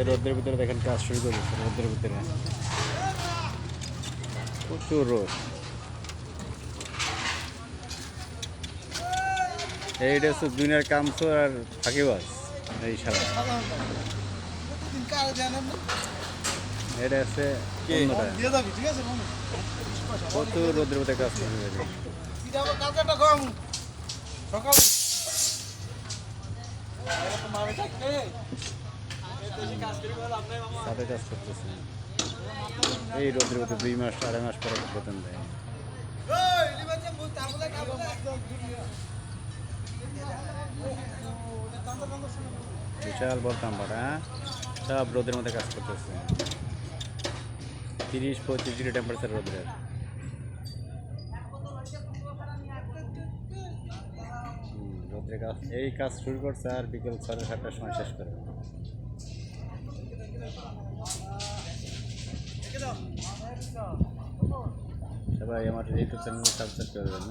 রোদের ভিতরে দেখেন কাজ শুরু করে দিচ্ছে রোদের ভিতরে প্রচুর রোদ। এইটা হচ্ছে দুনিয়ার কামচোর আর ফাঁকিবাজ এই সারা। এটা আছে প্রচুর রোদের ভিতরে কাজ শুরু করে দিচ্ছে। সাথে কাজ করতেছে এই রোদের ভিতরে 2 মাস 2.5 মাস পরে বেতন দেয়। বিশাল বলতাম বাট সব রোদের মধ্যে কাজ করতেছে 30-35 ডিগ্রি টেম্পারেচার রোদের। রোদের কাজ এই কাজ শুরু করছে আর বিকেল 7:30টার সময় শেষ করবে। সবাই আমার ইউটিউব চ্যানেল সাবস্ক্রাইব করবেন।